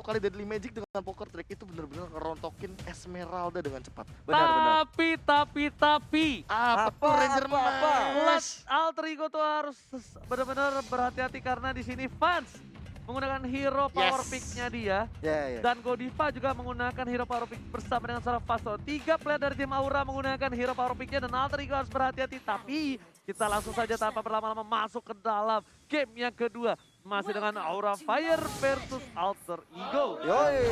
kali Deadly Magic dengan poker trick itu bener-bener ngerontokin Esmeralda dengan cepat. Benar-benar. Tapi. Betul Ranger Let's Mash. Alter Ego tuh harus benar-benar berhati-hati karena di sini fans menggunakan hero power Yes. pick-nya dia. Ya. Dan Godiva juga menggunakan hero power pick bersama dengan seorang Fasto. 3 player dari tim Aura menggunakan hero power pick-nya dan Alter Ego harus berhati-hati. Tapi kita langsung saja tanpa berlama-lama masuk ke dalam game yang kedua. Masih dengan Aura Fire versus Alter Ego. Yoi.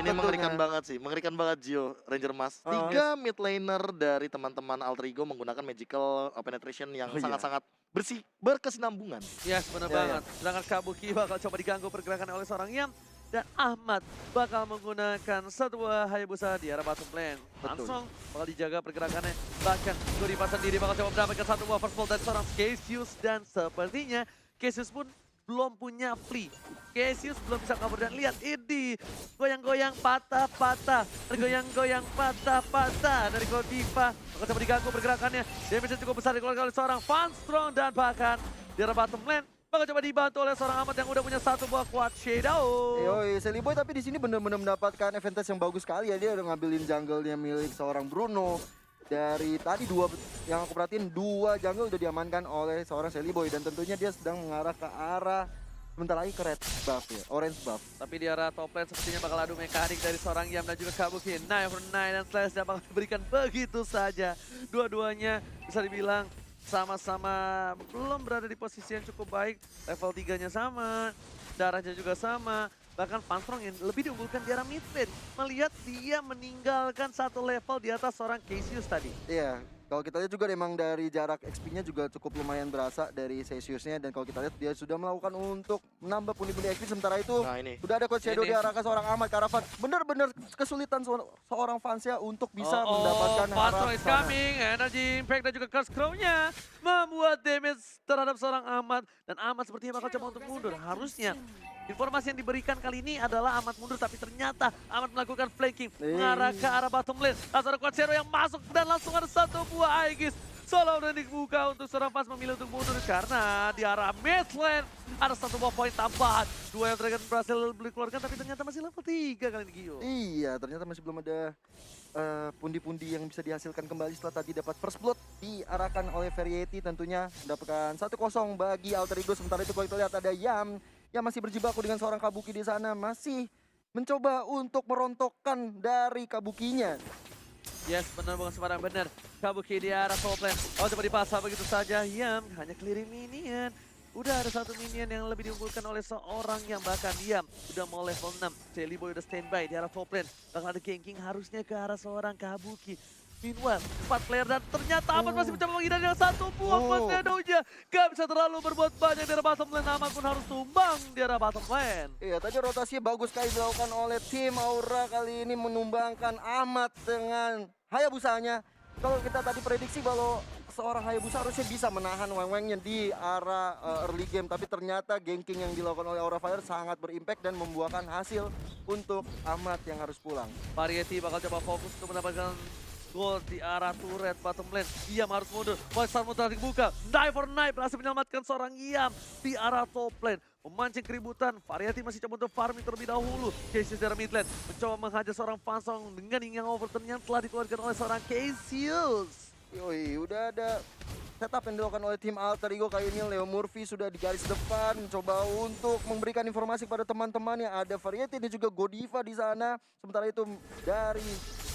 Ini mengerikan banget sih, mengerikan banget Gio, Ranger Mas. 3 mid laner dari teman-teman Alter Ego menggunakan magical penetration yang sangat-sangat bersih, berkesinambungan. Yes, benar Ya, banget. Sedangkan Kabuki bakal coba diganggu pergerakan oleh seorang Yam. Dan Ahmad bakal menggunakan sebuah Hayabusa di arah bottom lane. Langsung bakal dijaga pergerakannya. Bahkan Godiva sendiri bakal coba mendapatkan satu buah first blood dari seorang Cassius. Dan sepertinya Cassius pun belum punya free. Cassius belum bisa kabur dan lihat ini goyang-goyang patah-patah, tergoyang-goyang patah-patah dari Godiva. Bakal coba diganggu pergerakannya. Damage cukup besar dikeluarkan oleh seorang Van Strong dan bahkan di arah bottom lane bakal coba dibantu oleh seorang Ahmad yang udah punya satu buah quad shadow. Yoi, Celiboy tapi di sini benar-benar mendapatkan advantage yang bagus sekali ya. Dia udah ngambilin jungle-nya milik seorang Bruno. Dari tadi yang aku perhatiin dua jungle udah diamankan oleh seorang Celiboy dan tentunya dia sedang mengarah ke arah sebentar lagi ke red buff ya, orange buff. Tapi di arah top lane sepertinya bakal adu mekanik dari seorang Yam dan juga Kabuki. 9/9 dan Slash bakal diberikan begitu saja. Dua-duanya bisa dibilang sama-sama belum berada di posisi yang cukup baik. Level 3-nya sama, darahnya juga sama. Bahkan Van Strong yang lebih diunggulkan di arah mid lane. Melihat dia meninggalkan satu level di atas seorang Cassius tadi. Iya, kalau kita lihat juga memang dari jarak XP-nya juga cukup lumayan berasa dari Cassius-nya. Dan kalau kita lihat dia sudah melakukan untuk menambah pundi-pundi XP. Sementara itu Nah ini. udah ada Coach Shadow Ini. di arah ke seorang Ahmad Karavan. Bener-bener kesulitan seorang fansnya untuk bisa mendapatkan Van Strong arah is sana. coming, energy impact dan juga curse crow-nya membuat damage terhadap seorang Ahmad. Dan Ahmad sepertinya bakal coba untuk mundur. Harusnya informasi yang diberikan kali ini adalah Ahmad mundur, tapi ternyata Ahmad melakukan flanking mengarah ke arah bottom lane. Langsung ada Quad Zero yang masuk dan langsung ada satu buah Aegis. Solo udah dibuka untuk seorang Fast memilih untuk mundur karena di arah mid lane ada satu buah poin tambahan. Dua yang Dragon berhasil dikeluarkan tapi ternyata masih level 3 kali ini Gio. Iya, ternyata masih belum ada pundi-pundi yang bisa dihasilkan kembali setelah tadi dapat first blood diarahkan oleh Variety, tentunya mendapatkan 1-0 bagi Alter Ego. Sementara itu kalau kita lihat ada Yam yang masih berjibaku dengan seorang Kabuki di sana, masih mencoba untuk merontokkan dari Kabukinya. Yes, benar bukan sembarang benar. Kabuki di arah top lane. Oh, coba dipasang begitu saja. Yam hanya clearing minion. Udah ada satu minion yang lebih diunggulkan oleh seorang yang bahkan Yam udah mau level 6. Celiboy udah standby di arah top lane. Bakal ada ganking harusnya ke arah seorang Kabuki. Meanwhile, 4 player dan ternyata Ahmad masih mencoba menghindar dengan satu buah shadow-nya. Gak bisa terlalu berbuat banyak di arah bottom lane. Ahmad pun harus tumbang di arah bottom lane. Iya, tadi rotasinya bagus sekali dilakukan oleh tim Aura kali ini menumbangkan Ahmad dengan Hayabusanya. Kalau kita tadi prediksi kalau seorang Hayabusa harusnya bisa menahan Weng-Wengnya di arah early game, tapi ternyata ganking yang dilakukan oleh Aura Fire sangat berimpact dan membuahkan hasil untuk Ahmad yang harus pulang. Variety bakal coba fokus untuk mendapatkan gol di arah turret bottom lane. Yam harus mundur. Poison mutar dibuka. Knife for knife berhasil menyelamatkan seorang Yam di arah top lane. Memancing keributan. Variety masih coba untuk farming terlebih dahulu. Cassius dari mid lane mencoba menghajar seorang Van Strong dengan yang overturn yang telah dikeluarkan oleh seorang Cassius. Yoi, udah ada setup yang dilakukan oleh tim Alter Ego kali ini. Leo Murphy sudah di garis depan mencoba untuk memberikan informasi kepada teman-temannya. Ada Variety dan juga Godiva di sana. Sementara itu dari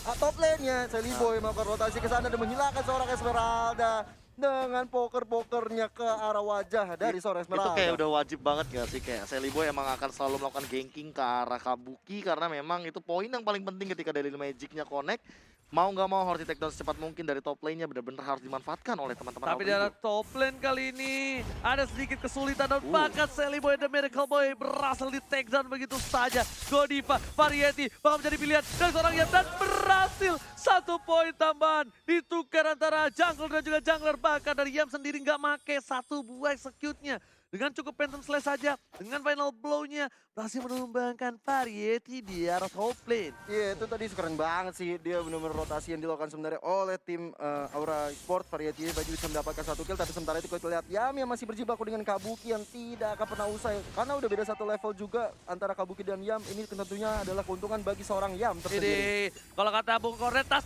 top lane-nya Celiboy melakukan rotasi ke sana dan menghilangkan seorang Esmeralda dengan poker-pokernya ke arah wajah dari seorang Itu Esmeralda. kayak udah wajib banget gak sih, kayak Celiboy emang akan selalu melakukan ganking ke arah Kabuki karena memang itu poin yang paling penting ketika Deadly Magic-nya connect. Mau nggak mau harus di take down secepat mungkin dari top lane-nya, benar-benar harus dimanfaatkan oleh teman-teman Tapi Alter di arah Ego. top lane kali ini ada sedikit kesulitan dan bahkan Celiboy The Miracle Boy berhasil di take down begitu saja. Godiva, Variety bakal menjadi pilihan dari seorang Yam dan berhasil satu poin tambahan ditukar antara jungler dan juga jungler. Bahkan dari Yam sendiri nggak make satu buah execute-nya. dengan cukup Phantom Slash saja, dengan final blow-nya berhasil menumbangkan Variety di arah top lane. Iya, itu tadi keren banget sih. Dia benar-benar rotasi yang dilakukan sebenarnya oleh tim Aura Sport. Variety baju bisa mendapatkan 1 kill, tapi sementara itu kita lihat Yam yang masih berjibaku dengan Kabuki yang tidak akan pernah usai. Karena udah beda 1 level juga antara Kabuki dan Yam. Ini tentunya adalah keuntungan bagi seorang Yam tersendiri. Ini kalau kata Bung Kornet, tas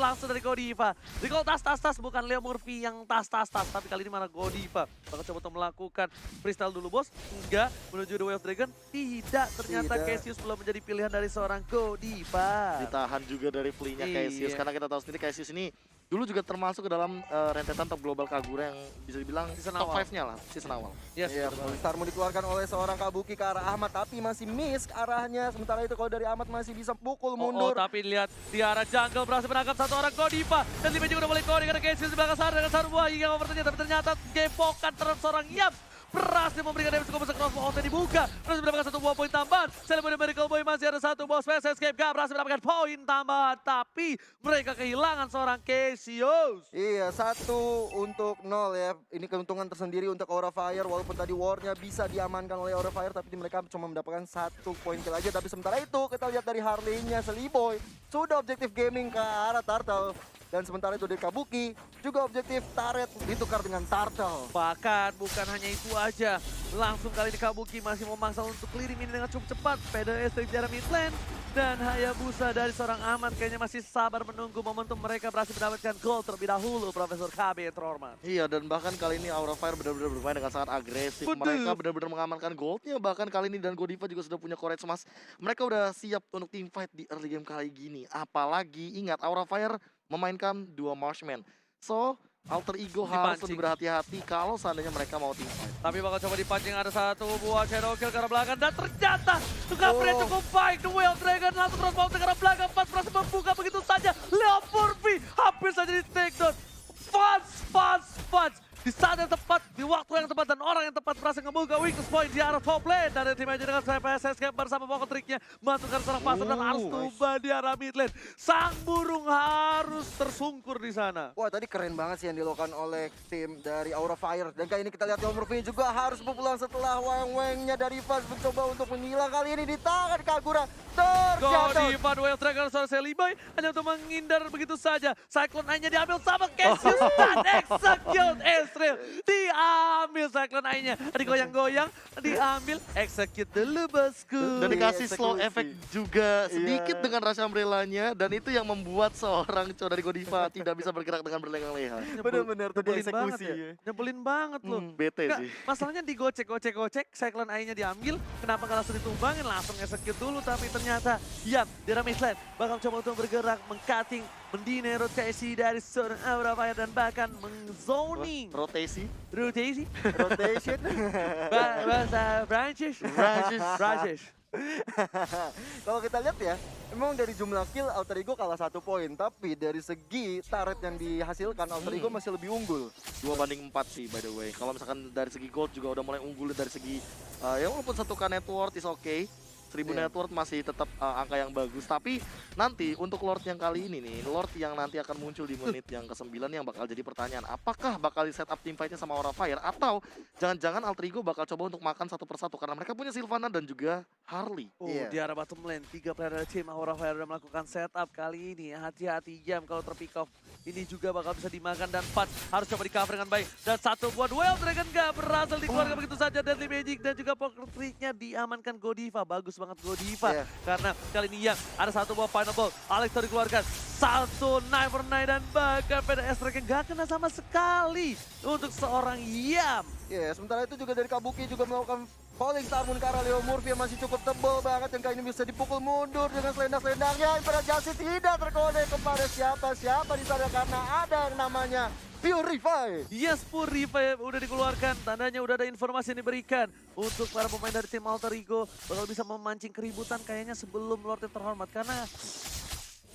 langsung dari Godiva. Di kalau tas bukan Leo Murphy yang tas, tapi kali ini malah Godiva. Bakal coba untuk melakukan freestyle dulu bos, enggak menuju The Way of Dragon, tidak. Ternyata Tidak. Cassius belum menjadi pilihan dari seorang Godiva. Ditahan juga dari flee-nya Cassius, Iya. karena kita tahu sendiri Cassius ini dulu juga termasuk ke dalam rentetan top global Kagura yang bisa dibilang Season top awal. 5-nya lah, season awal. Yes, Iya, betul banget. Starmu dikeluarkan oleh seorang Kabuki ke arah Ahmad, tapi masih miss arahnya. Sementara itu kalau dari Ahmad masih bisa pukul mundur. Tapi lihat di arah jungle berhasil menangkap 1 orang Godiva. Dan Lipe juga udah mulai kode karena Cassius di belakang sana dengan Saru Buah hingga overtake, tapi ternyata gepokan terhadap seorang Yam. Berhasil memberikan damage cukup besar, crossbow outnya dibuka. Berhasil mendapatkan 1 buah poin tambahan. Celebrity Miracle Boy masih ada 1 buah Space Escape. Gak berhasil mendapatkan poin tambahan. Tapi mereka kehilangan seorang Cassius. Iya, 1 untuk 0 ya. Ini keuntungan tersendiri untuk Aura Fire. Walaupun tadi war-nya bisa diamankan oleh Aura Fire, tapi mereka cuma mendapatkan 1 poin kill aja. Tapi sementara itu kita lihat dari Harley-nya Seliboy sudah objektif gaming ke arah Turtle. Dan sementara itu dari Kabuki juga objektif turret ditukar dengan Turtle. Bahkan bukan hanya itu aja. Langsung kali ini Kabuki masih memaksa untuk clearing ini dengan cukup cepat. PDS dari jarak mid lane. Dan Hayabusa dari seorang Ahmad kayaknya masih sabar menunggu momentum mereka berhasil mendapatkan gold terlebih dahulu. Profesor KB yang terhormat. Iya, dan bahkan kali ini Aura Fire benar-benar bermain dengan sangat agresif. Betul. Mereka benar-benar mengamankan goldnya. Bahkan kali ini dan Godiva juga sudah punya courage emas. Mereka udah siap untuk team fight di early game kali gini. Apalagi ingat Aura Fire memainkan 2 marksman. So, Alter Ego harus Dipancing. lebih berhati-hati kalau seandainya mereka mau team fight. Tapi bakal coba dipancing, ada 1 buah shadow kill ke arah belakang. Dan ternyata covernya cukup baik. The Way of Dragon langsung crossbow ke arah belakang. Pas berhasil membuka begitu saja. Leo Murphy hampir saja di takedown. Fans. Di saat yang tepat, di waktu yang tepat, dan orang yang tepat berhasil ngebuka weakness point di arah top lane. Dan tim aja dengan CPS Escape bersama pokok triknya masukkan seorang pasar dan harus tumbah di arah mid lane. Sang burung harus tersungkur di sana. Wah, tadi keren banget sih yang dilakukan oleh tim dari Aura Fire. Dan kali ini kita lihat Leo Murphy juga harus pulang setelah weng-wengnya dari Faz mencoba untuk menilang. Kali ini di tangan Kagura terjatuh. Godiva The Way of Dragon seorang Seliboy hanya untuk menghindar begitu saja. Cyclone Eye-nya diambil sama Cassius dan execute Ezreal. Diambil Cyclone Eye-nya. Digoyang-goyang, diambil, execute dulu bosku. Dan dikasih slow eksekusi. effect juga sedikit Iya. dengan Rush Umbrella-nya. Dan itu yang membuat seorang cowok dari Godiva tidak bisa bergerak dengan berlengang-leha. Bener-bener tuh Nyebelin banget dieksekusi. ya. Nyebelin banget loh. Bete Nggak, sih. masalahnya digocek, Cyclone Eye-nya diambil, kenapa nggak langsung ditumbangin, langsung execute dulu, tapi ternyata Yam di arah midlane bakal coba untuk bergerak, meng-cutting, mendine rotasi dari seorang Aura Fire dan bahkan meng-zoning. Rotasi. Rotasi? Rotation. Bahasa Prancis? Prancis. Kalau kita lihat ya, memang dari jumlah kill Alter Ego kalah 1 poin, tapi dari segi turret yang dihasilkan Alter Ego masih lebih unggul. 2-4 sih by the way. Kalau misalkan dari segi gold juga udah mulai unggul dari segi ya walaupun 1K net worth is okay. 1000 Iya. net worth masih tetap angka yang bagus. Tapi nanti untuk Lord yang kali ini nih, Lord yang nanti akan muncul di menit yang ke-9 yang bakal jadi pertanyaan. Apakah bakal di setup team fight-nya sama Aura Fire atau jangan-jangan Alter Ego bakal coba untuk makan satu persatu karena mereka punya Sylvana dan juga Harley. Oh, di arah bottom lane, 3 player dari tim Aura Fire sudah melakukan setup kali ini. Hati-hati Yam kalau terpick off. Ini juga bakal bisa dimakan dan Pat harus coba di cover dengan baik. Dan 1 buat Well Dragon gak berhasil dikeluarkan begitu saja. Deadly Magic dan juga poker tricknya diamankan Godiva. Bagus banget Godiva. Iya. Karena kali ini Yam ada 1 buah final ball. Alex dikeluarkan. 1 knife for knife dan bahkan PDS track gak kena sama sekali untuk seorang Yam. Ya, sementara itu juga dari Kabuki juga melakukan falling star moon ke arah Leo Murphy yang masih cukup tebal banget, yang kali ini bisa dipukul mundur dengan selendang-selendangnya. Imperial Justice tidak terkode kepada siapa-siapa di sana karena ada yang namanya Purify. Yes, Purify udah dikeluarkan, tandanya udah ada informasi yang diberikan untuk para pemain dari tim Alter Ego bakal bisa memancing keributan kayaknya sebelum Lord yang terhormat karena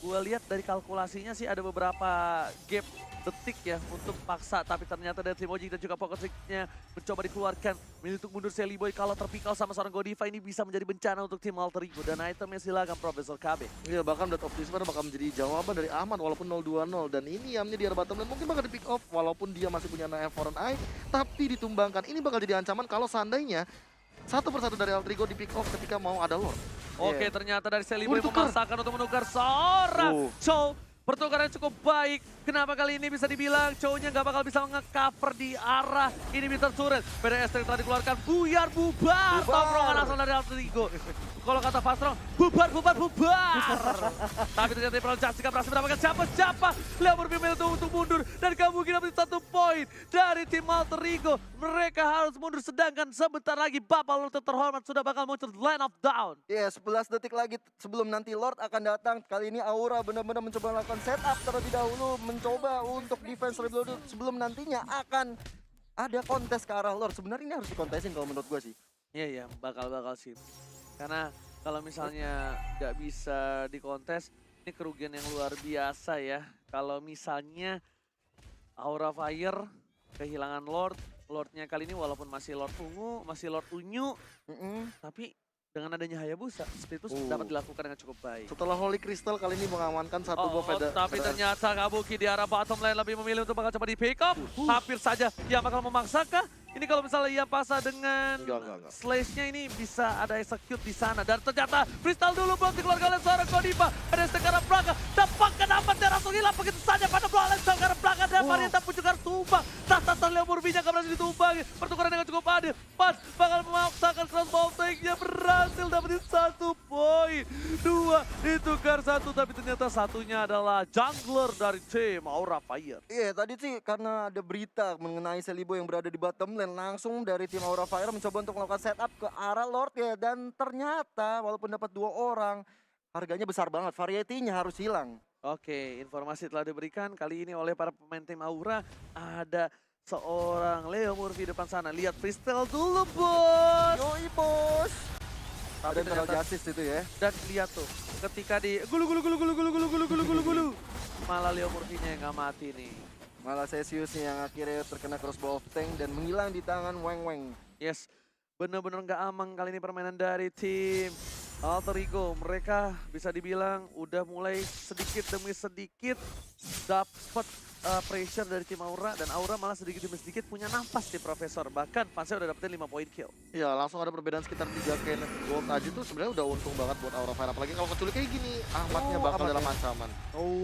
gue lihat dari kalkulasinya sih ada beberapa gap detik ya untuk paksa, tapi ternyata dari Trimoji dan juga Poketrick-nya mencoba dikeluarkan. Untuk mundur Seliboy kalau terpikal sama seorang Godiva ini bisa menjadi bencana untuk tim Alter Ego, dan itemnya silakan Profesor KB. Iya, bahkan Death of Despair bakal menjadi jawaban dari Ahmad walaupun 0-2-0, dan ini Yamnya di arah bottom lane mungkin bakal di pick off walaupun dia masih punya Naya Foreign Eye, tapi ditumbangkan. Ini bakal jadi ancaman kalau seandainya satu persatu dari Alter Ego di pick off ketika mau ada Lord. Oke, ternyata dari Seliboy Ditukar. memaksakan untuk menukar seorang Chow. Pertukaran cukup baik. Kenapa kali ini bisa dibilang Chow-nya nggak bakal bisa nge-cover di arah ini Mr. Turret. PDS yang telah dikeluarkan, buyar bubar. Tongkrongan langsung dari Alter Ego. Kalau kata Fastrong, bubar. Tapi ternyata Imperial Justice berhasil mendapatkan siapa. Leo berpikir untuk mundur. Dan kamu mungkin dapat 1 poin dari tim Alter Ego. Mereka harus mundur, sedangkan sebentar lagi Bapak Lord terhormat sudah bakal muncul line of down. Iya, 11 detik lagi sebelum nanti Lord akan datang. Kali ini Aura benar-benar mencoba melakukan setup terlebih dahulu, mencoba untuk defense terlebih dahulu sebelum nantinya akan ada kontes ke arah Lord. Sebenarnya ini harus dikontesin kalau menurut gue sih. Iya, bakal sih. Karena kalau misalnya nggak bisa dikontes, ini kerugian yang luar biasa ya. Kalau misalnya Aura Fire kehilangan Lordnya kali ini walaupun masih Lord Ungu, masih Lord Unyu, tapi dengan adanya Hayabusa, Spiritus dapat dilakukan dengan cukup baik. Setelah Holy Crystal kali ini mengamankan satu buah Tapi ternyata Kabuki di arah bottom lane lebih memilih untuk bakal coba di pick up. Hampir saja dia bakal memaksakah. Ini kalau misalnya ia pasang dengan Enggak. slash-nya ini bisa ada execute di sana. Dan ternyata Crystal dulu belum dikeluarkan oleh seorang Godiva. Ada sekarang belakang. Dapatkan amat dia langsung hilang begitu saja pada bola sekarang belakang. Dan Varieta pun juga harus tumbang. Tata Leo Murphy-nya gak berhasil ditumbangi. Pertukaran dengan cukup adil. Pas bakal memaksakan crossbow tank-nya berhasil dapetin 1 poin. 2 ditukar 1, tapi ternyata satunya adalah jungler dari tim Aura Fire. Iya, tadi sih karena ada berita mengenai Seliboy yang berada di bottom lane, langsung dari tim Aura Fire mencoba untuk melakukan setup ke arah Lord ya, dan ternyata walaupun dapat 2 orang, harganya besar banget, variety-nya harus hilang. Oke, informasi telah diberikan kali ini oleh para pemain tim Aura. Ada seorang Leo Murphy depan sana. Lihat freestyle dulu, bos. Yoi bos. Tapi Ada Imperial ternyata- Justice itu ya. Dan lihat tuh, ketika di gulu. Malah Leo Murphy-nya yang nggak mati nih. Malah Cesius yang akhirnya terkena crossbow of tank dan menghilang di tangan Weng. Yes, bener-bener nggak aman kali ini permainan dari tim Alter Ego. Mereka bisa dibilang udah mulai sedikit demi sedikit dapat pressure dari tim Aura, dan Aura malah sedikit demi sedikit punya nafas di Profesor. Bahkan Fansnya udah dapetin 5 poin kill. Iya, langsung ada perbedaan sekitar 3k gold aja tuh sebenarnya udah untung banget buat Aura Fire. Apalagi kalau kecuali kayak gini, Ahmadnya bakal Ahmad dalam ya. ancaman.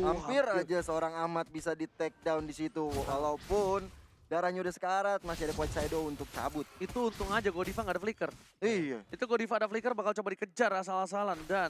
Hampir aja seorang Ahmad bisa di take down di situ, walaupun darahnya udah sekarat, masih ada White Shadow untuk cabut. Itu untung aja Godiva nggak ada flicker. Iya. Itu Godiva ada flicker bakal coba dikejar asal-asalan, dan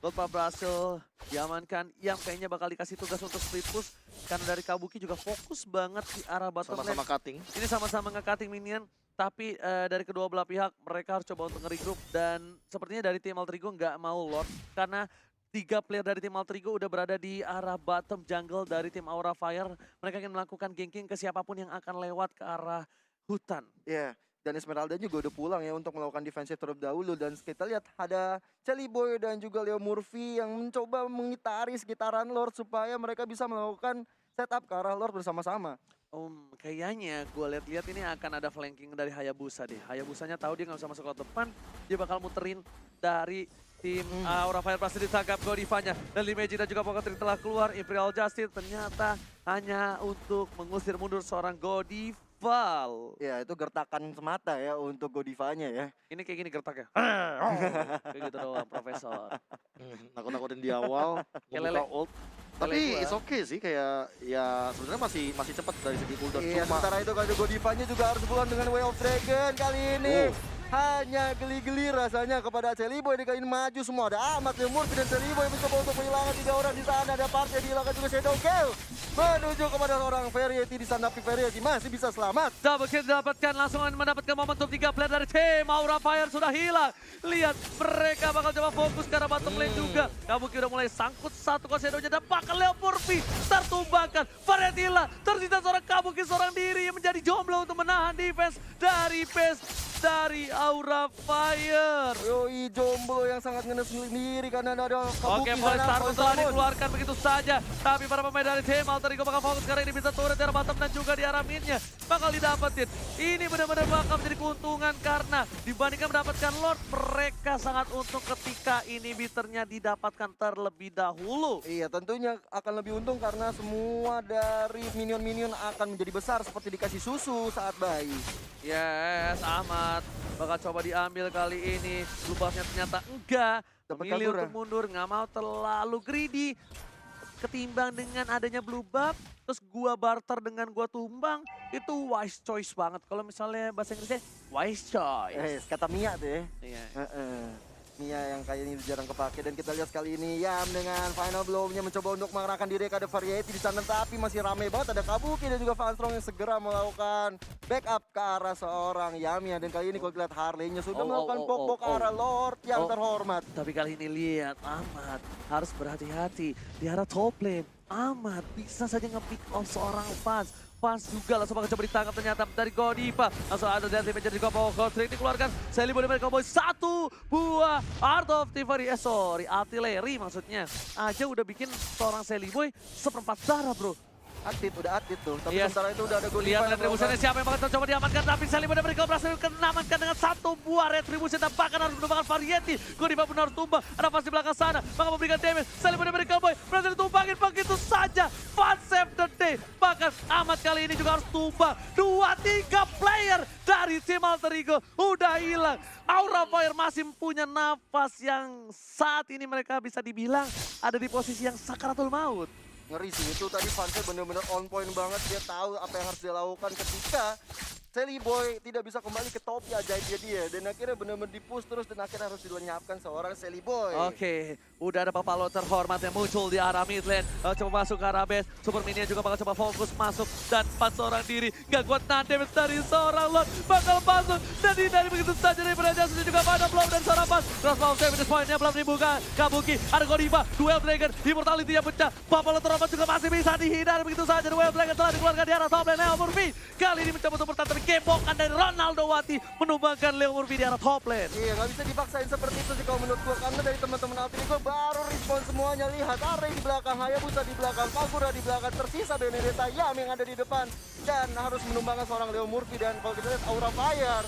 Goldpa berhasil diamankan. Yang kayaknya bakal dikasih tugas untuk split push karena dari Kabuki juga fokus banget di arah bottom lane. Sama-sama cutting. Ini sama-sama nge-cutting minion, tapi dari kedua belah pihak mereka harus coba untuk nge-regroup, dan sepertinya dari tim Alter Ego nggak mau Lord karena 3 player dari tim Alter Ego udah berada di arah bottom jungle dari tim Aura Fire. Mereka ingin melakukan ganking ke siapapun yang akan lewat ke arah hutan. Iya. Dan Esmeralda juga udah pulang ya untuk melakukan defensive terlebih dahulu, dan kita lihat ada Celiboy dan juga Leo Murphy yang mencoba mengitari sekitaran Lord supaya mereka bisa melakukan setup ke arah Lord bersama-sama. Kayaknya gue lihat-lihat ini akan ada flanking dari Hayabusa deh. Hayabusanya tahu dia nggak usah masuk ke depan, dia bakal muterin dari tim Aura Fire. Pasti ditangkap Godivanya, dan Limeji dan juga Poketrick telah keluar. Imperial Justice ternyata hanya untuk mengusir mundur seorang Godiva. Ya, itu gertakan semata ya untuk Godivanya ya. Ini kayak gini gertaknya. Kayak gitu doang, Profesor. Nakut-nakutin di awal, Kayak membuka lele. ult. Lele Tapi gua. it's okay sih, kayak ya sebenarnya masih cepat dari segi cooldown. Iya, Cuma sementara itu kalau Godivanya juga harus pulang dengan Way of Dragon kali ini. Hanya geli-geli rasanya kepada Celiboy. Ini kali ini maju semua. Ada Ahmad, Leo Murphy, dan Celiboy yang mencoba untuk menghilangkan 3 orang di sana. Ada Party yang dihilangkan juga Shadow Gale. Menuju kepada seorang Variety di sana, tapi Variety masih bisa selamat. Double kill didapatkan, langsung mendapatkan momentum 3 player dari tim Aura Fire sudah hilang. Lihat, mereka bakal coba fokus ke arah bottom lane juga. Kabuki udah mulai sangkut satu Shadow-nya, dan bakal Leo Murphy tertumbangkan. Variety hilang, tersisa seorang Kabuki seorang diri yang menjadi jomblo untuk menahan defense dari base dari Aura Fire. Yoi, Jomblo yang sangat ngenes sendiri karena ada Oke, Kabuki Polestar sana, telah Polestar. dikeluarkan begitu saja. Tapi para pemain dari tim Alter Ego bakal fokus karena ini bisa turret di arah bottom dan juga di arah midnya. Bakal didapetin. Ini benar-benar bakal menjadi keuntungan karena dibandingkan mendapatkan Lord, mereka sangat untung ketika inhibitornya didapatkan terlebih dahulu. Iya, tentunya akan lebih untung karena semua dari minion-minion akan menjadi besar seperti dikasih susu saat bayi. Yes, Ahmad bakal coba diambil kali ini. Blue buff-nya ternyata enggak. Dapat Memilih kabur, untuk mundur, nggak mau terlalu greedy. Ketimbang dengan adanya blue buff, terus gua barter dengan gua tumbang, itu wise choice banget. Kalau misalnya bahasa Inggrisnya, wise choice. Kata Mia tuh ya. Iya. Mia yang kayaknya jarang kepake dan kita lihat kali ini Yam dengan final blow-nya mencoba untuk mengarahkan diri ke ada variety di sana tapi masih ramai banget ada Kabuki dan juga Fanstrong yang segera melakukan backup ke arah seorang Yamia dan kali ini kalau lihat Harley-nya sudah melakukan pokok ke arah Lord yang terhormat. Tapi kali ini lihat, Ahmad harus berhati-hati di arah top lane. Ahmad bisa saja nge-pick off seorang fans. Fans juga langsung bakal coba ditangkap ternyata dari Godiva. Langsung ada dari Major juga bawa Goldrick dikeluarkan. Sally boleh mereka Cowboy satu buah Art of Thievery. Sorry, artileri maksudnya. Aja udah bikin seorang Sally Boy seperempat darah bro. Udah aktif tuh, tapi Yes. sementara itu udah ada Godiva Lihat yang retribusinya melakukan- siapa yang bakal coba diamankan. Tapi Sally boleh mereka berhasil menamankan dengan satu buah retribusi. Dan bahkan harus menumbangkan variety. Godiva pun harus tumbang. Ada pas di belakang sana. Maka memberikan damage. Sally boleh mereka Cowboy berhasil ditumbangin begitu saja. Fun save the day. Bahkan Ahmad kali ini juga harus tumbang. 2-3 player dari tim Alter Ego udah hilang. Aura Fire masih punya nafas yang saat ini mereka bisa dibilang ada di posisi yang sakaratul maut. Ngeri sih, itu tadi Fansnya bener-bener on point banget. Dia tahu apa yang harus dia lakukan ketika Sally Boy tidak bisa kembali ke topi ajaibnya dia. Dan akhirnya bener-bener di-push terus dan akhirnya harus dilenyapkan seorang Sally Boy. Oke, udah ada Papalo terhormat yang muncul di arah mid lane. Coba masuk ke arah base. Super Minion juga bakal coba fokus masuk. Dan 4 seorang diri. Gak kuat nahan damage dari seorang Lord. Bakal masuk. Dan dihindari begitu saja dari Beraja. Sudah juga pada blow dan seorang pas. Cross mau save this point-nya belum dibuka. Kabuki, ada Godiva. Duel Dragon. Immortality yang pecah. Papalo terhormat juga masih bisa dihindari begitu saja. Duel Dragon telah dikeluarkan di arah top lane. Leo Murphy kali ini mencoba untuk bertahan. Tapi gembokan dari Ronaldo Wati menumbangkan Leo Murphy di arah top lane. Iya, nggak bisa dipaksain seperti itu sih kalau menurut gua. Karena dari teman-teman Alter Ego baru respon semuanya. Lihat, Array di belakang, Hayabusa di belakang, Kagura di belakang. Tersisa Benedetta Yam yang ada di depan. Dan harus menumbangkan seorang Leo Murphy. Dan kalau kita lihat Aura Fire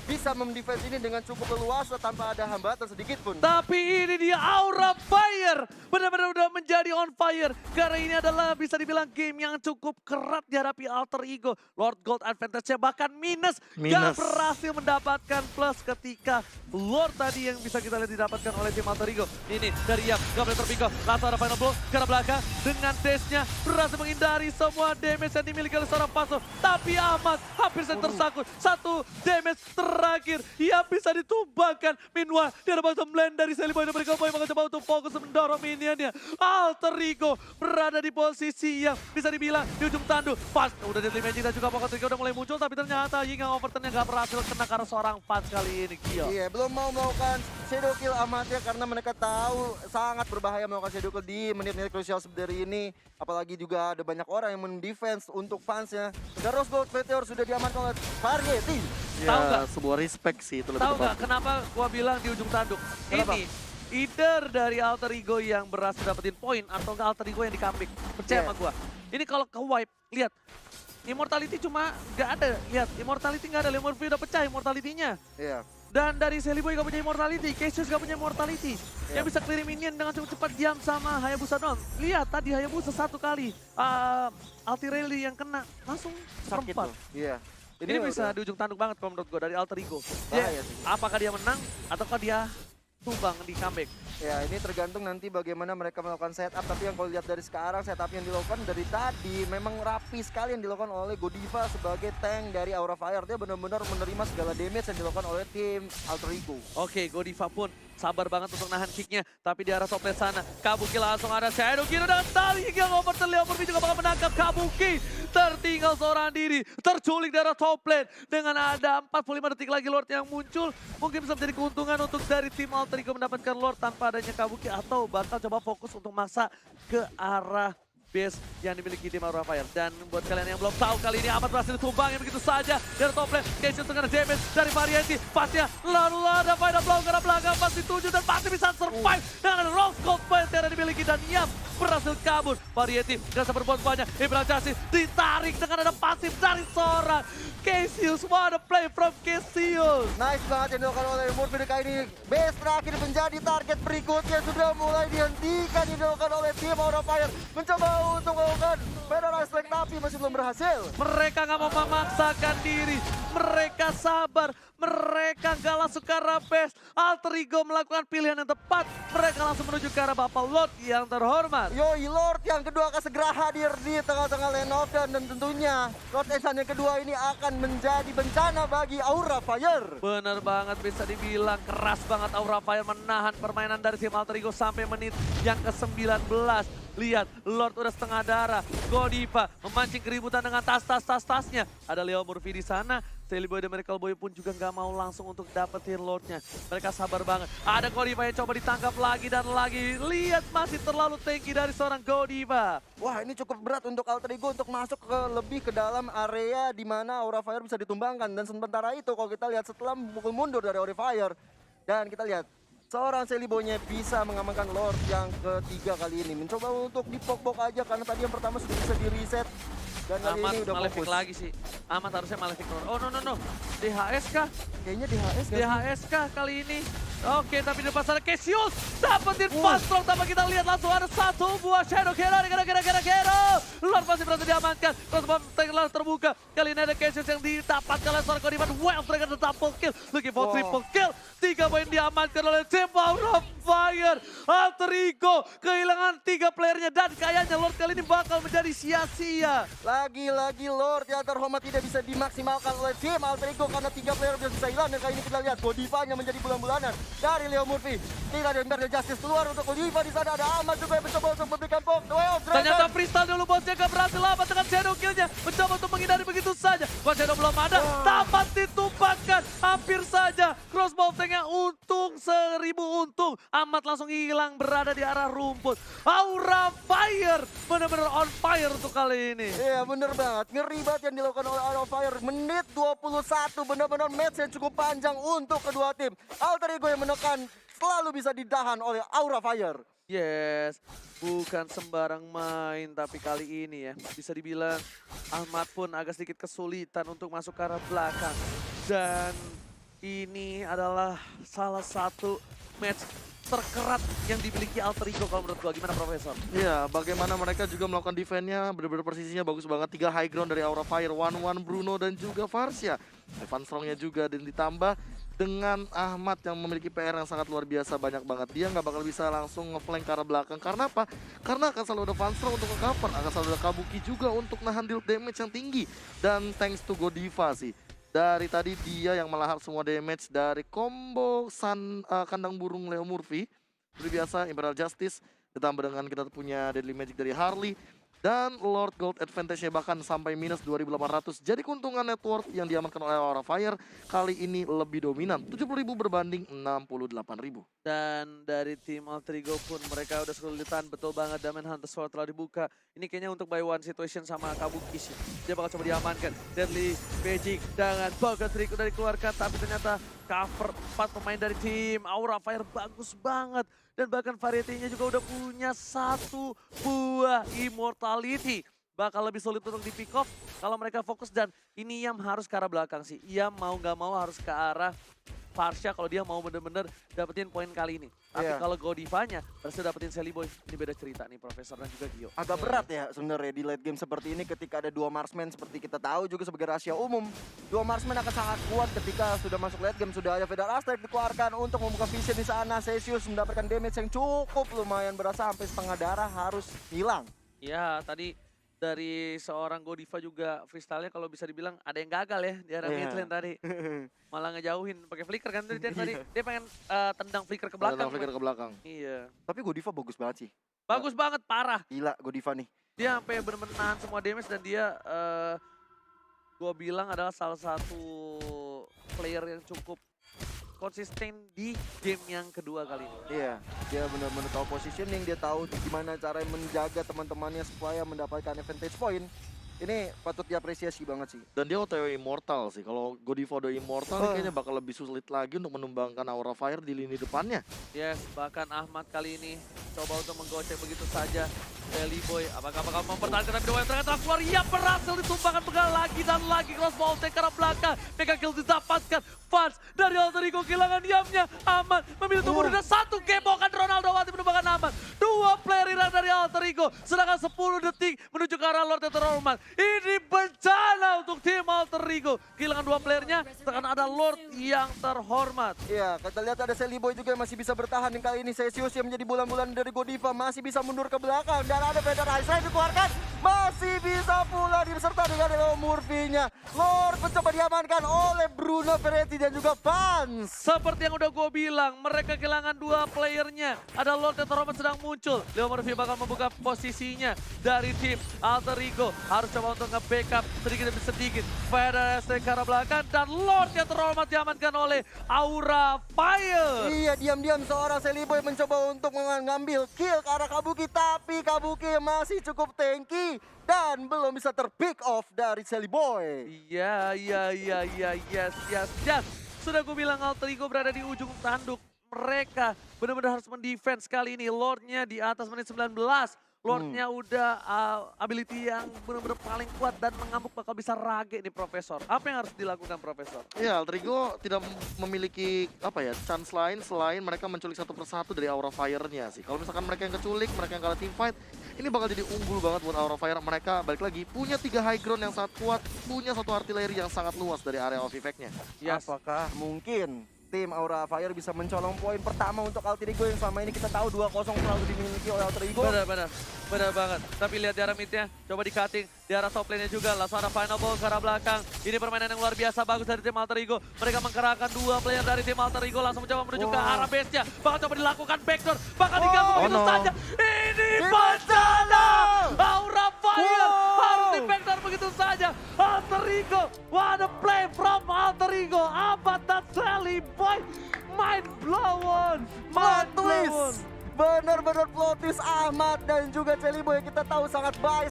bisa mendefense ini dengan cukup leluasa tanpa ada hambatan sedikit pun. Tapi ini dia Aura Fire. Benar-benar udah menjadi on fire. Karena ini adalah bisa dibilang game yang cukup kerat dihadapi Alter Ego. Lord Gold advantage-nya bahkan minus. Gak berhasil mendapatkan plus ketika Lord tadi yang bisa kita lihat didapatkan oleh tim Alter Ego. Ini dari Yam, gak boleh terpikau. Langsung ada final blow ke arah belakang. Dengan dash-nya berhasil menghindari semua damage yang dimiliki oleh seorang Paso. Tapi Ahmad hampir saja tersangkut. Satu damage terakhir yang bisa ditumbangkan. Meanwhile, di arah bottom lane dari Sally Boy dan mereka Boy mencoba untuk fokus mendorong minionnya. Alter Ego berada di posisi yang bisa dibilang di ujung tanduk. Pas udah Deadly Magic dan juga Pocket Trigger udah mulai muncul. Tapi ternyata Ying yang overturn-nya gak berhasil kena karena seorang Fans kali ini. Gio. Iya, belum mau melakukan shadow kill amatnya karena mereka tahu sangat berbahaya melakukan shadow kill di menit-menit krusial seperti ini. Apalagi juga ada banyak orang yang mendefense untuk fansnya. Dan Rose Gold Meteor sudah diamankan oleh Variety. Ya, Tahu nggak? sebuah respect sih itu lebih Tahu tepat. nggak kenapa gua bilang di ujung tanduk? Kenapa? Ini either dari Alter Ego yang berhasil dapetin poin atau nggak Alter Ego yang di comeback. Percaya sama gua. Ini kalau ke wipe, lihat. Immortality cuma nggak ada. Lihat, Immortality nggak ada. Leo Murphy udah pecah Immortality-nya. Iya. Dan dari Sally Boy gak punya Immortality, Cassius gak punya Immortality. Iya. Yang bisa clear minion dengan cukup cepat diam sama Hayabusa doang. Lihat tadi Hayabusa satu kali. Altirelli yang kena, langsung Sakit serempat. tuh. Iya. Ini bisa udah di ujung tanduk banget kalau menurut gue dari Alter Ego. bahaya Dia, sih. apakah dia menang ataukah dia tumbang di comeback? Ya, ini tergantung nanti bagaimana mereka melakukan setup. Tapi yang kalau lihat dari sekarang, setup yang dilakukan dari tadi memang rapi sekali yang dilakukan oleh Godiva sebagai tank dari Aura Fire. Dia benar-benar menerima segala damage yang dilakukan oleh tim Alter Ego. Oke, Godiva pun sabar banget untuk nahan kicknya. Tapi di arah top lane sana, Kabuki langsung ada Shadow Kill dan tali yang overturn. Leo Murphy juga bakal menangkap Kabuki. Tertinggal seorang diri, terculik dari arah top lane. Dengan ada 45 detik lagi Lord yang muncul, mungkin bisa menjadi keuntungan untuk dari tim Alter Ego mendapatkan Lord tanpa adanya Kabuki. Atau bakal coba fokus untuk maksa ke arah base yang dimiliki tim Aura Fire. Dan buat kalian yang belum tahu, kali ini Ahmad berhasil ditumbangi begitu saja dari top lane. Cassius dengan damage dari Variety. Pastinya lalu ada Final Blow ke belakang pasti 7 dan pasti bisa survive dengan ada Rose Gold Point yang dimiliki dan Yam berhasil kabur. Variety gak berbuat banyak. Ibrahim Justice ditarik dengan ada pasif dari seorang Cassius. What a play from Cassius. Nice banget yang dilakukan oleh Murphy kali ini. Base terakhir menjadi target berikutnya sudah mulai dihentikan yang dilakukan oleh tim Aura Fire. Mencoba untuk melakukan Federal Strike tapi masih belum berhasil. Mereka nggak mau memaksakan diri. Mereka sabar. Mereka nggak langsung ke arah base. Alter Ego melakukan pilihan yang tepat. Mereka langsung menuju ke arah Bapak Lord yang terhormat. Yoi, Lord yang kedua akan segera hadir di tengah-tengah lane of dan tentunya Lord Ensan yang kedua ini akan menjadi bencana bagi Aura Fire. Bener banget, bisa dibilang keras banget Aura Fire menahan permainan dari tim Alter Ego sampai menit yang ke-19. Lihat, Lord udah setengah darah. Godiva memancing keributan dengan tasnya. Ada Leo Murphy di sana. Sally Boy dan Miracle Boy pun juga nggak mau langsung untuk dapetin Lordnya. Mereka sabar banget. Ada Godiva yang coba ditangkap lagi dan lagi. Lihat, masih terlalu tanky dari seorang Godiva. Wah, ini cukup berat untuk Alter Ego untuk masuk lebih ke dalam area di mana Aura Fire bisa ditumbangkan. Dan sementara itu kalau kita lihat setelah memukul mundur dari Aura Fire. Dan kita lihat seorang Sally Boy-nya bisa mengamankan Lord yang ketiga kali ini. Mencoba untuk dipok-pok aja karena tadi yang pertama sudah bisa di-reset. Dan kali Amat ini udah Malefic fokus. lagi sih. Amat harusnya Malefic. Oh no. DHS kah? Kayaknya DHS kan? DHS kah kali ini? Oke, tapi di depan sana Cassius dapetin Fastlock, tapi kita lihat langsung ada satu buah Shadow Kera. Lord masih berhasil diamankan. Telah terbuka. Kali ini ada Cassius yang didapatkan oleh seorang Godiva. Well, mereka ada double kill. Looking for triple kill. 3 poin diamankan oleh tim Aura Fire. Alter Ego kehilangan 3 playernya dan kayaknya Lord kali ini bakal menjadi sia-sia. Lagi-lagi Lord yang terhormat tidak bisa dimaksimalkan oleh tim Alter Ego karena 3 player bisa hilang. Dan kali ini kita lihat Godivanya menjadi bulan-bulanan dari Leo Murphy. Tidak ada Imperial Justice keluar untuk Godiva di sana. Ada Ahmad juga yang mencoba untuk memberikan pok. Ternyata freestyle dulu bosnya gak berhasil apa dengan shadow killnya. Mencoba untuk menghindari begitu saja. Buat shadow belum ada. Tamat ditumpahkan. Hampir saja. Crossbow tanknya untung 1000 untung. Amat langsung hilang berada di arah rumput. Aura Fire benar-benar on fire untuk kali ini. Iya bener banget. Ngeri banget yang dilakukan oleh Aura Fire. Menit 21 benar-benar match yang cukup panjang untuk kedua tim. Alter Ego yang menekan selalu bisa ditahan oleh Aura Fire. Yes, bukan sembarang main, tapi kali ini ya bisa dibilang Ahmad pun agak sedikit kesulitan untuk masuk ke arah belakang. Dan ini adalah salah satu match terkerat yang dimiliki Alter Ego kalau menurut gua. Gimana Profesor? Iya, bagaimana mereka juga melakukan defense-nya, benar-benar posisinya bagus banget. 3 high ground dari Aura Fire, 1-1 Bruno dan juga Varsya. Evan Strong-nya juga dan ditambah dengan Ahmad yang memiliki PR yang sangat luar biasa banyak banget. Dia nggak bakal bisa langsung ngeflank ke arah belakang. Karena apa? Karena akan selalu ada Van Strong untuk nge-cover, akan selalu ada Kabuki juga untuk nahan deal damage yang tinggi. Dan thanks to Godiva sih. Dari tadi dia yang melahap semua damage dari combo kandang burung Leo Murphy. Seperti biasa, Imperial Justice ditambah dengan kita punya Deadly Magic dari Harley. Dan Lord Gold advantage-nya bahkan sampai minus 2800. Jadi keuntungan network yang diamankan oleh Aura Fire kali ini lebih dominan. 70.000 berbanding 68.000. Dan dari tim Alter Ego pun mereka udah kesulitan, betul banget. Diamond Hunter Sword telah dibuka. Ini kayaknya untuk buy one situation sama Kabuki sih. Dia bakal coba diamankan. Deadly Magic dengan Boga Trick udah dikeluarkan. Tapi ternyata cover 4 pemain dari tim Aura Fire bagus banget. Dan bahkan Variety-nya juga udah punya 1 buah Immortality. Bakal lebih sulit untuk di pick off kalau mereka fokus. Dan ini Yam harus ke arah belakang sih. Yam mau gak mau harus ke arah Varsya kalau dia mau bener-bener dapetin poin kali ini. Tapi kalau Godivanya berhasil dapetin Sally Boy, ini beda cerita nih Profesor dan juga Gio. Agak berat ya sebenarnya di late game seperti ini ketika ada 2 marksman seperti kita tahu juga sebagai rahasia umum. 2 marksman akan sangat kuat ketika sudah masuk late game. Sudah ada Federal Strike dikeluarkan untuk membuka vision di sana. Cassius mendapatkan damage yang cukup lumayan berasa sampai setengah darah harus hilang. Ya tadi dari seorang Godiva juga freestyle-nya kalau bisa dibilang ada yang gagal ya di arah mid lane tadi. Malah ngejauhin pakai flicker kan tadi. Dia pengen tendang flicker ke belakang. Tendang flicker ke belakang. Iya. Tapi Godiva bagus banget sih. Bagus banget, parah. Gila Godiva nih. Dia sampai bener-bener nahan semua damage dan dia gua bilang adalah salah satu player yang cukup konsisten di game yang kedua kali ini. Iya, dia benar-benar tahu positioning, dia tahu gimana cara menjaga teman-temannya supaya mendapatkan advantage point. Ini patut diapresiasi banget sih. Dan dia OTW Immortal sih. Kalau Godiva udah Immortal dia kayaknya bakal lebih sulit lagi untuk menumbangkan Aura Fire di lini depannya. Yes, bahkan Ahmad kali ini coba untuk menggocek begitu saja Sally Boy. Apakah bakal mempertahankan tapi Dewa yang ternyata keluar? Ia berhasil ditumpahkan pegang lagi dan lagi cross ball take ke arah belakang. Mega kill didapatkan. Fans dari Alter Ego kehilangan diamnya. Ahmad memilih tunggu dengan satu gemokan Ronaldo Wati menumbangkan Ahmad. Dua player hilang dari Alter Ego. Sedangkan 10 detik menuju ke arah Lord Eterorman. Ini bencana untuk tim Alter Ego. Kehilangan dua playernya, sedangkan ada Lord yang terhormat. Iya, kita lihat ada Sally Boy juga yang masih bisa bertahan. Dan kali ini Celsius yang menjadi bulan-bulan dari Godiva masih bisa mundur ke belakang. Dan ada Vader Ice Ray dikeluarkan. Masih bisa pula diserta dengan Murphy-nya. Lord mencoba diamankan oleh Bruno Ferretti dan juga Vans. Seperti yang udah gue bilang, mereka kehilangan dua playernya. Ada Lord yang terhormat sedang muncul. Leo Murphy bakal membuka posisinya dari tim Alter Ego. Harus coba untuk nge-backup sedikit demi sedikit. Vader ST ke arah belakang dan Lord yang terhormat diamankan oleh Aura Fire. Iya, diam-diam seorang Sally Boy mencoba untuk mengambil kill ke arah Kabuki. Tapi Kabuki masih cukup tanky dan belum bisa ter-pick off dari Sally Boy. Iya, yes. Sudah gue bilang Alter Ego berada di ujung tanduk. Mereka benar-benar harus mendefense kali ini. Lordnya di atas menit 19. Lordnya udah ability yang benar-benar paling kuat dan mengamuk bakal bisa rage nih Profesor. Apa yang harus dilakukan Profesor? Ya, Alter Ego tidak memiliki chance lain selain mereka menculik satu persatu dari Aura Fire-nya sih. Kalau misalkan mereka yang keculik, mereka yang kalah team fight, ini bakal jadi unggul banget buat Aura Fire. Mereka balik lagi punya 3 high ground yang sangat kuat, punya satu artileri yang sangat luas dari area of effect-nya. Yes. Apakah mungkin tim Aura Fire bisa mencolong poin pertama untuk Alter Ego yang selama ini kita tahu 2-0 selalu dimiliki oleh Alter Ego? Benar banget. Tapi lihat di arah mid-nya, coba di cutting. Di arah top lane-nya juga, langsung ada final ball ke arah belakang. Ini permainan yang luar biasa bagus dari tim Alter Ego. Mereka mengkerahkan 2 player dari tim Alter Ego, langsung mencoba menuju ke arah base-nya. Bakal coba dilakukan backdoor, bakal diganggu begitu saja. Ini bencana! Aura Fire harus di backdoor begitu saja. Alter Ego, what a play from Alter Ego. Apa that Sally Boy? Mind blown! Plot twist! Benar-benar plot twist. Ahmad dan juga Sally Boy kita tahu sangat baik